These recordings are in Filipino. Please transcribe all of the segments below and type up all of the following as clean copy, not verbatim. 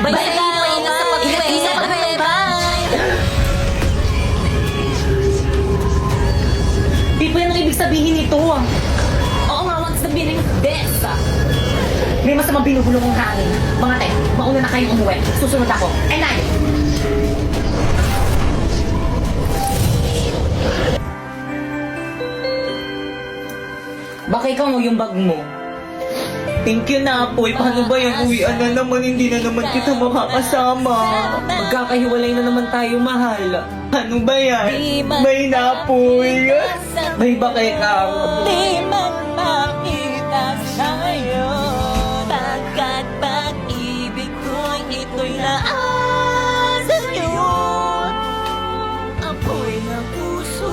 Bye-bye na sa pag-bye. Di ba yan ang ibig sabihin nito? Oo nga, what's the meaning of this? May masamang binubulong ang hangin. Mga te, mauna na kayong umuwi. Susunod ako. And I... Baka ikaw mo yung bag mo. Thank you na, Apoy. Paano ba yan? Uwian na naman, hindi na naman kita makakasama. Magkakahiwalay na naman tayo, mahal. Ano ba yan? May na, Apoy. May ba kay Kang? Di man makita sa'yo, pagkat pag-ibig ko'y ito'y laan sa'yo. Apoy ng puso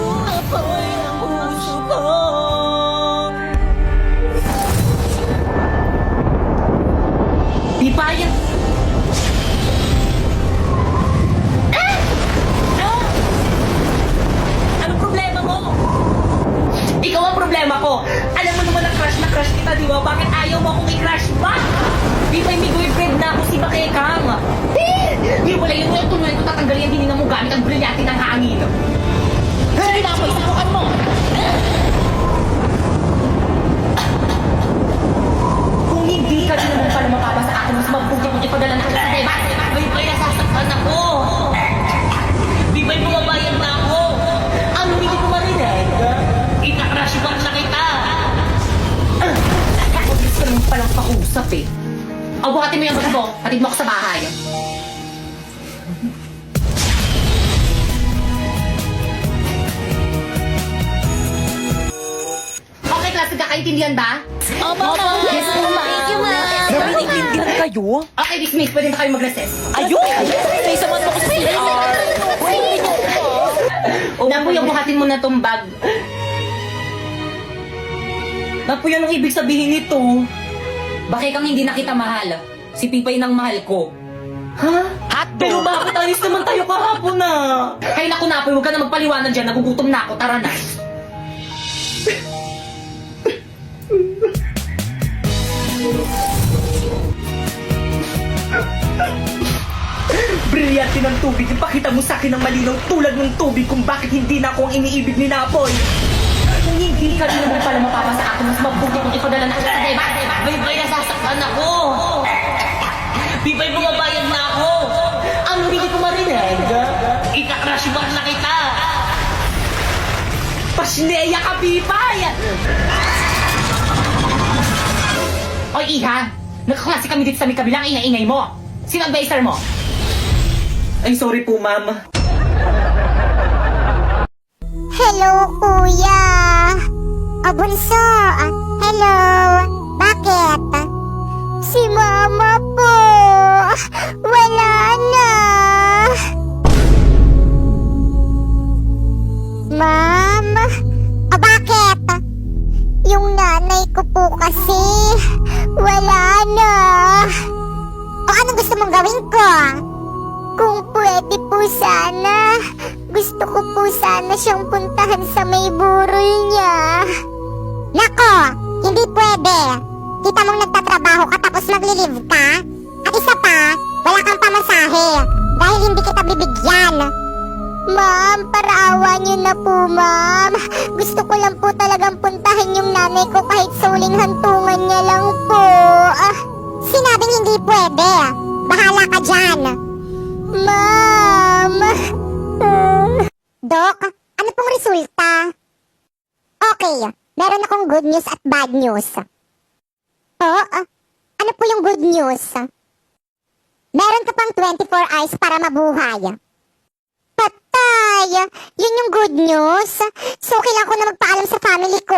ko. Di pa yan. Anong problema mo? Ikaw ang problema ko. Alam mo naman na crush kita, di ba? Bakit ayaw mo akong i-crush back? Di ba may boyfriend na ako si Bakekang? Di wala yun yung tuloy ko tatanggalin hindi na mo gamit ang brilyante ng hangin. Sige na, Apoy, subukan mo. Kung hindi ka din naman pala mapapa sa akin, mas mabuti kong ipadala na kita sa diba? May nasasaktan ako. Di ba'y bumabayad na ako? Ano hindi ko marinig? Ita-crush back na kita. Ako gusto naman palang pakusap eh. Buhatin mo yung bag mo. Hatid mo ako sa bahay. Okay, class, nagkakaintindihan ba? Opo, yes, ma'am. Thank you, ma'am. Nabinigyan kayo? Okay, dismiss. Pwede na kayo mag-recess. Ayun! May saman mo ko sa CR. Napoy, buhatin mo na tong bag. Napoy, anong ibig sabihin nito? Bakit kang hindi na kita mahal? Si Pipay nang mahal ko. Ha? Pero bakit alis naman tayo kahapon na? Ay naku, Napoy, huwag ka na magpaliwanag dyan. Nagugutom na ako. Tara na. Brilyante ng tubig, ipakita mo sa akin ang malinaw tulad ng tubig kung bakit hindi na ako ang iniibig ni Napoy. Kung hindi ka rin naman pala mapapa sa akin, mas mabuti kong ipadala na kita sa diba? Bay, nasasaktan ako. Bibay, bumabayad na ako. Ano hindi ko marinig? Ika-crush back na kita. Pasneya ka, Bibay! Oy, Iha! Nagkaklase kami dito sa may kabilang ingay-ingay mo. Sino advisor mo? Ay, sorry po, ma'am. Hello, kuya. Bunso. Hello. Bakit? Si mama po. Wala na. Ma'am? Bakit? Yung nanay ko po kasi wala na. O anong gusto mong gawin ko? Kung pwede po sana, gusto ko po sana siyang puntahan sa may burol niya. Nako, hindi pwede. Kita mong nagtatrabaho ka tapos maglilive ka? At isa pa, wala kang pamasahe dahil hindi kita bibigyan. Ma'am, paraawa niyo na po, ma'am. Gusto ko lang po talagang puntahan yung nanay ko kahit sa huling hantungan niya lang po. Sinabing hindi pwede. Bahala ka dyan. Ma'am. Dok, ano pong resulta? Okay, meron akong good news at bad news. Ano po yung good news? Meron ka pang 24 hours para mabuhay. Patay! Yun yung good news? So, kailangan ko na magpaalam sa family ko.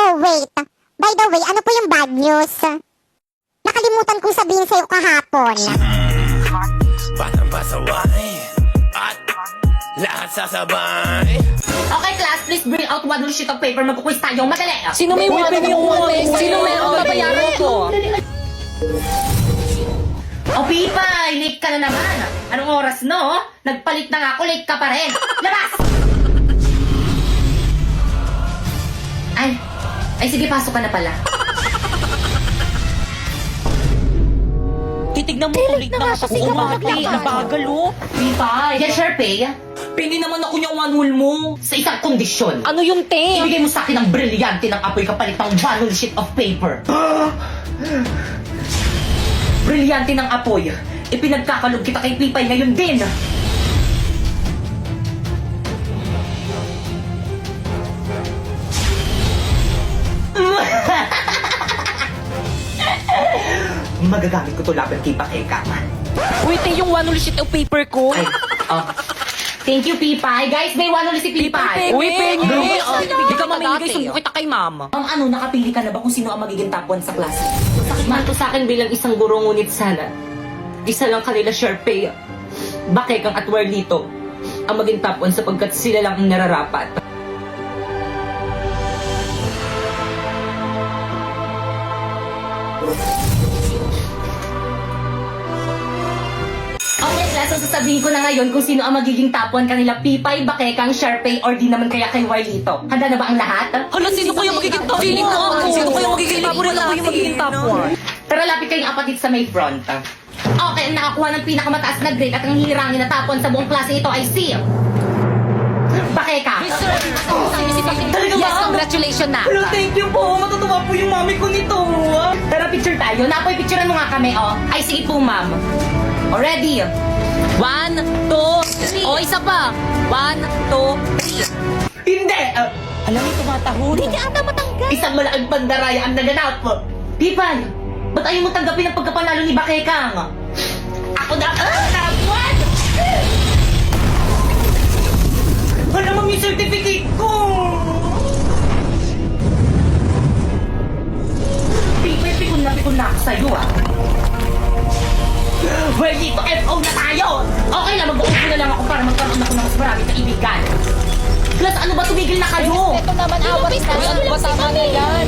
Oh, wait. By the way, ano po yung bad news? Nakalimutan kong sabihin sa'yo kahapon. Batang pasaway at lahat sasabay. Okay, class, please bring out one sheet of paper. Magkuquiz tayo. Madali. Sino may water yung water? Sino may ang babayaran ko? O, Pipay, late ka na naman. Anong oras, no? Nagpalit na nga ako, late ka pa rin. Labas! Ay, sige, pasok ka na pala. tignan mo, tuloy na nga siya. kasi Oo nga, kapag te, nabagal, oh. Pipay, yan, Sharpay. Pili naman ako niyang one whole mo sa isang kondisyon. Ano yung te? Ibigay mo sa akin ang brilyante ng apoy kapalit ng one whole sheet of paper. Brilyante ng apoy. Ipinagkakalog kita kay Pipay ngayon din. Magagamit ko to laban kay Pakeka. Uy, te, yung one whole sheet of paper ko. Ay, thank you, Pipay. Guys, may one ulit si Pipay. Uy, pengi. Bro, Hindi ka mamimigay, dati, sumbong kita kay mama. Ang ano, nakapili ka na ba kung sino ang magiging top 1 sa klase? Masakit man to sa akin bilang isang guro, ngunit sana isa lang kanila Sharpay, Bakekang at Warlito ang maging top 1 sapagkat sila lang ang nararapat. Okay, class, so sasabihin ko na ngayon kung sino ang magiging top 1 kanila Pipay, Bakekang, Sharpay, or di naman kaya kay Warlito. Handa na ba ang lahat? Hala, sino kaya magiging top 1? Feeling ko ako. Sino kaya magiging top 1? Ako yung magiging top 1. Tara, lapit kayong apat dito sa may front. Okay, ang nakakuha ng pinakamataas na grade at ang hihirangin na top 1 sa buong klase ito ay si Bakeka. Talaga Yes, ba? congratulations na. Hello, thank you po. Matutuwa po yung mami ko nito. Tara, picture tayo. Napoy, picturean mo nga kami, oh. Ay, sige po, ma'am. O, ready? 1, 2, 3. O, isa pa. 1, 2, 3. Hindi! Alam mo, tumatahol. Hindi ka ata matanggal. Isang malaking bandaraya ang naganap. Pipay, ba't ayaw mo tanggapin ang pagkapanalo ni Bakekang? Ako na top 1! Wala mo yung certificate ko! Pipay, pikon na ako sa'yo, ah. Well, dito FO na tayo! Okay lang, mag-uupo na lang ako para magkaroon ako ng mas maraming kaibigan. Plus, ano ba, tumigil na kayo? Ito naman awat na. Ano ba, tama na yan.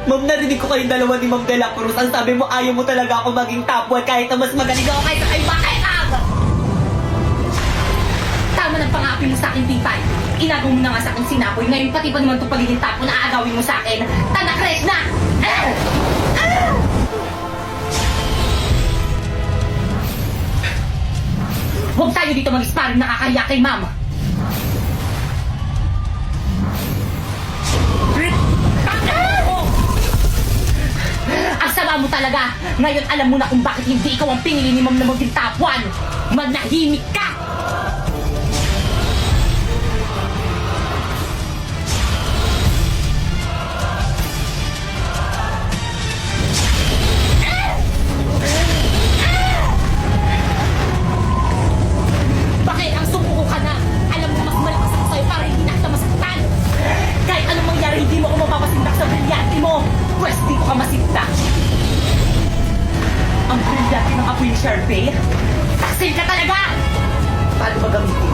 Ma'am, narinig ko kayong dalawa ni Ma'am De La Cruz. Ang sabi mo, ayaw mo talaga ako maging top 1 kahit na mas magaling ako kaysa kay Bakekang! Tama ng pangapi mo sa akin, Pipay. Inagaw mo na nga sa akin sinapoy. Ngayon, pati pa naman itong pagiging top 1 na aagawin mo sa akin. Tanakres na! Huwag tayo dito mag-sparring, nakakahiya kay Ma'am. Ang sama mo talaga! Ngayon alam mo na kung bakit hindi ikaw ang pinili ni Ma'am na maging top 1! Manahimik ka! Bakit ang sumuko ka na? Alam mo mas malakas ako sa'yo para hindi na kita masaktan! Kahit anong mangyari, hindi mo ako mapapasindak sa brilyante mo! Pwes, dito ka masindak! Ang brilyante ng apoy ni Sharpay? Taksil ka talaga! Paano ba gamitin?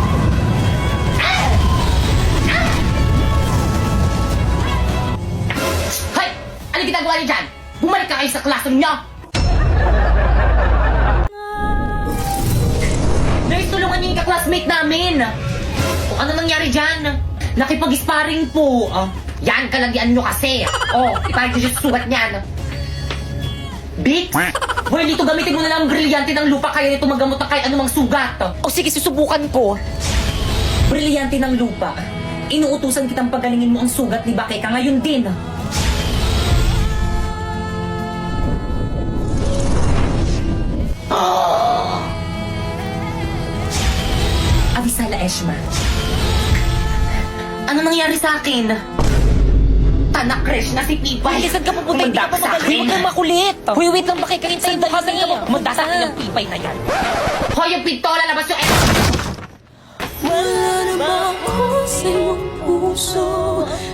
Hoy! Ano ginagawa niyo dyan? Bumalik ka kayo sa classroom niyo! Nurse, tulungan niyo yung ka-classmate namin! Kung ano nangyari dyan? Nakipag-sparring po! Yan, kalagyan nyo kasi! Oh, ipahit nyo yung sugat niyan! Bix! Well, dito gamitin mo na lang ang brilyante ng lupa kaya nito magamot ng kahit anumang sugat! O sige, susubukan ko. Brilyante ng lupa. Inuutusan kitang pagalingin mo ang sugat ni Bakeka ngayon din. Avisala Eshma. Ano nangyari sa akin? Tanakresh na si Pipay. Ay, saan ka pupunta? Hindi ka pa Sa magaling. akin. Huwag kang makulit. Uy, wait lang, makikintay mo kami. Manda sa akin ang Pipay na yan. Hoy, yung pintola, labas yung Wala namang sa iyong puso.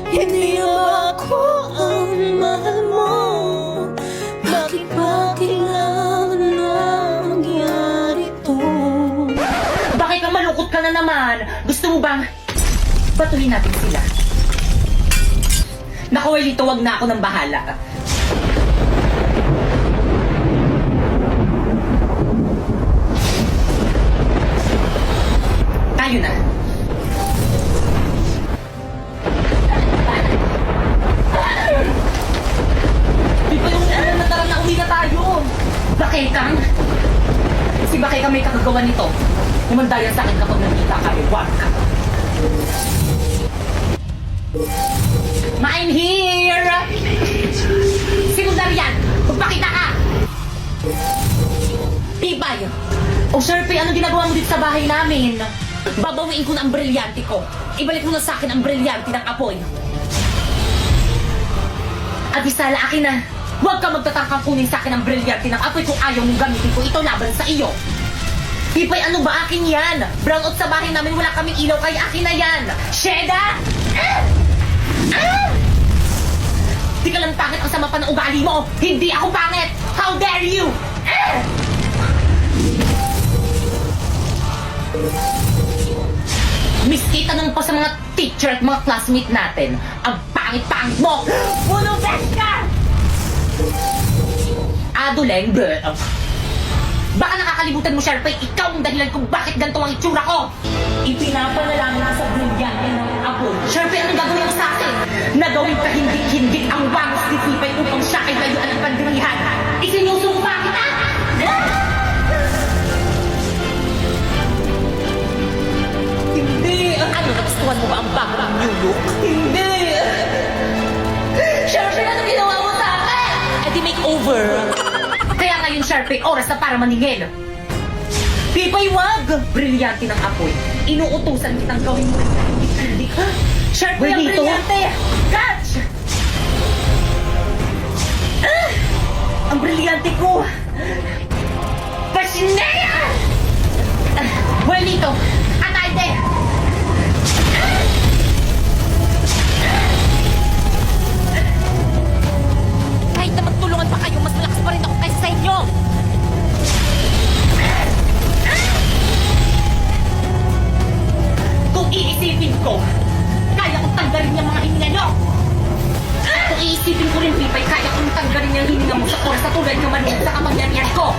Hindi ba ako ang mahal mo? Bakit ba kailangan na mangyari to? Bakit kang malungkot ka na naman? Gusto mo bang batuhin natin sila? Naku, Lito, wag na ako ng bahala. Tayo na. Di ba yung na tara na uwi na tayo? Bakit? Si Bakay kami kakagawa nito. Kumandayan sa akin kapag nakita kami. Wag ka. I'm here! Secondary yan! Magpakita ka! Tibay! O Sharpie, ano ginagawa mo dito sa bahay namin? Babawiin ko na ang brilyante ko. Ibalik mo na sa akin ang brilyante ng apoy. At isala akin na, huwag ka magtatangkang kunin sa akin ang brilyante ng apoy kung ayaw mong gamitin ko ito laban sa iyo. Tibay, ano ba akin yan? Brownout sa bahay namin, wala kaming ilaw, kaya akin na yan. Sheda! Di ka lang pangit, ang sama pa ng ugali mo. Hindi ako pangit! How dare you! Miski tanong pa sa mga teacher at mga classmate natin, ang pangit-pangit mo! Puno best ka! Aduleng, bleh. Baka nakakalimutan mo, Sharpay, ikaw ang dahilan kung bakit ganito ang itsura ko! Ipinapanalangin na sa brilyante ng apoy. Sharpay, anong gagawin mo sa akin? Nagawin ka hindik-hindik ang wangos ni Tipay upang siya ay layuan ng pandirihan. Isinusumpa kita! Hindi! Ano, nagustuhan mo ba ang bago ng new look? Hindi! Sharpay, anong ginawa mo sa akin? Eh di makeover. Kaya ngayon, Sharpay, oras na para maningil. Pipay, wag! Brilyante ng apoy. Inuutusan kitang gawin mo. Hindi ka. Sharpay ang Benito? brilyante! Catch! Ang brilyante ko! Pasinaya! Buenito! Atayde! Kahit na magtulungan pa kayo, mas malakas pa rin ako kaysa sa inyo. Kung iisipin ko, kaya kong tanggalin yung mga hininga nyo! Kung iisipin ko rin, Pipay, kaya kong tanggalin yung hininga mo sa oras sa tulad yung manulit sa kapangyarihan ko!